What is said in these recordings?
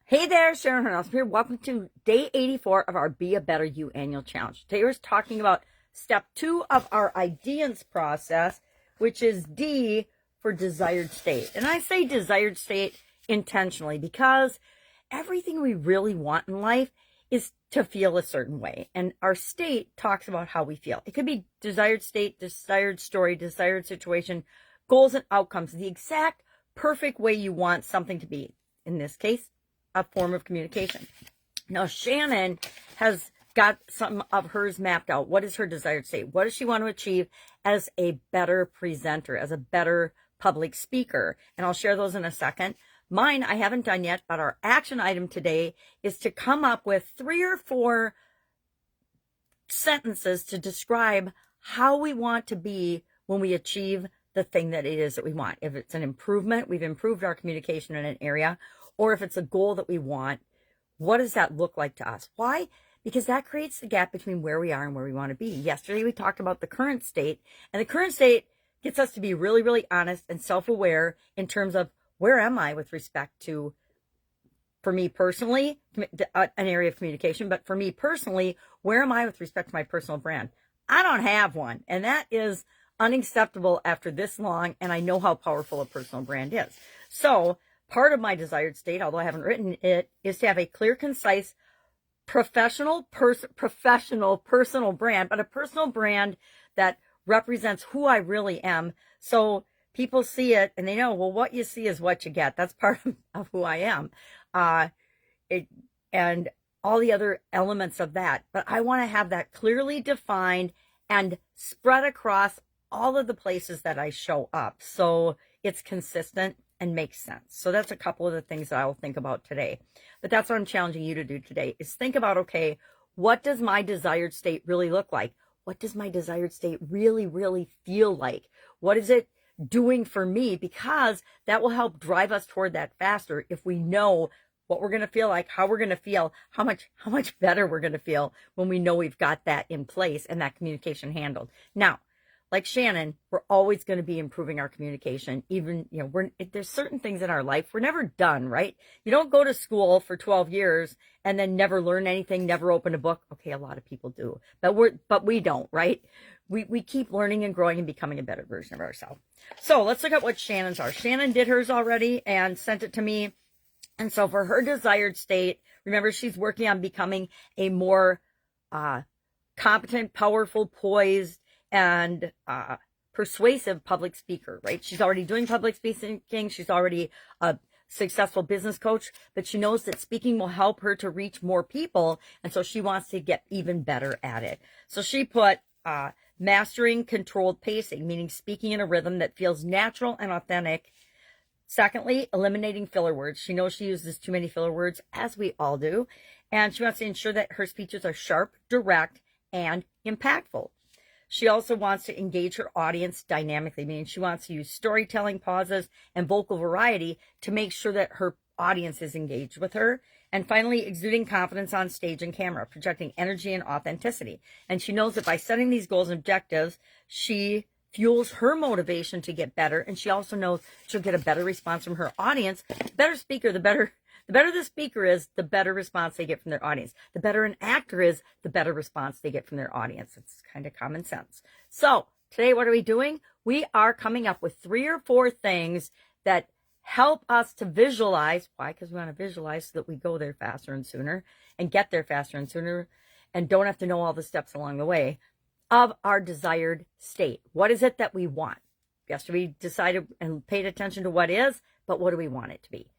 Hey there, Sharon Horne-Ellstrom here. Welcome to day 84 of our Be a Better You annual challenge. Today we're talking about step 2 of our IDEANCE process, which is D for desired state. And I say desired state intentionally because everything we really want in life is to feel a certain way. And our state talks about how we feel. It could be desired state, desired story, desired situation, goals and outcomes, the exact perfect way you want something to be. In this case, a form of communication. Now, Shannon has got some of hers mapped out. What is her desired state? What does she want to achieve as a better presenter, as a better public speaker? And I'll share those in a second. Mine, I haven't done yet, but our action item today is to come up with 3 or 4 sentences to describe how we want to be when we achieve the thing that it is that we want. If it's an improvement, we've improved our communication in an area, or if it's a goal that we want, what does that look like to us? Why? Because that creates the gap between where we are and where we want to be. Yesterday, we talked about the current state, and the current state gets us to be really, really honest and self-aware in terms of where am I with respect to, for me personally, an area of communication, but for me personally, where am I with respect to my personal brand? I don't have one, and that is unacceptable after this long, and I know how powerful a personal brand is. So, part of my desired state, although I haven't written it, is to have a clear, concise, professional personal brand, but a personal brand that represents who I really am. So people see it and they know, well, what you see is what you get. That's part of who I am. And all the other elements of that. But I want to have that clearly defined and spread across all of the places that I show up. So it's consistent and makes sense. So that's a couple of the things that I will think about today. But that's what I'm challenging you to do today is think about, okay, what does my desired state really look like? What does my desired state really, really feel like? What is it doing for me? Because that will help drive us toward that faster if we know what we're going to feel like, how we're going to feel, how much better we're going to feel when we know we've got that in place and that communication handled. Now, like Shannon, we're always going to be improving our communication. Even, there's certain things in our life, we're never done, right? You don't go to school for 12 years and then never learn anything, never open a book. Okay, a lot of people do, but we don't, right? We keep learning and growing and becoming a better version of ourselves. So let's look at what Shannon's are. Shannon did hers already and sent it to me. And so for her desired state, remember, she's working on becoming a more competent, powerful, poised, and persuasive public speaker, right? She's already doing public speaking. She's already a successful business coach, but she knows that speaking will help her to reach more people. And so she wants to get even better at it. So she put mastering controlled pacing, meaning speaking in a rhythm that feels natural and authentic. Secondly, eliminating filler words. She knows she uses too many filler words, as we all do. And she wants to ensure that her speeches are sharp, direct, and impactful. She also wants to engage her audience dynamically, meaning she wants to use storytelling, pauses, and vocal variety to make sure that her audience is engaged with her. And finally, exuding confidence on stage and camera, projecting energy and authenticity. And she knows that by setting these goals and objectives, she fuels her motivation to get better. And she also knows she'll get a better response from her audience. The better speaker, the better the speaker is, the better response they get from their audience. The better an actor is, the better response they get from their audience. It's kind of common sense. So today, what are we doing? We are coming up with 3 or 4 things that help us to visualize. Why? Because we want to visualize so that we go there faster and sooner and get there faster and sooner and don't have to know all the steps along the way of our desired state. What is it that we want? Yesterday, we decided and paid attention to what is, but what do we want it to be?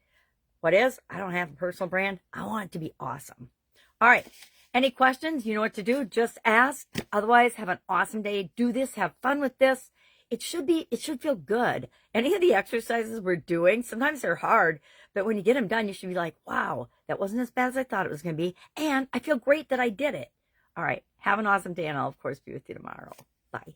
What is? I don't have a personal brand. I want it to be awesome. All right. Any questions? You know what to do. Just ask. Otherwise, have an awesome day. Do this. Have fun with this. It should feel good. Any of the exercises we're doing, sometimes they're hard, but when you get them done, you should be like, wow, that wasn't as bad as I thought it was going to be. And I feel great that I did it. All right. Have an awesome day, and I'll, of course, be with you tomorrow. Bye.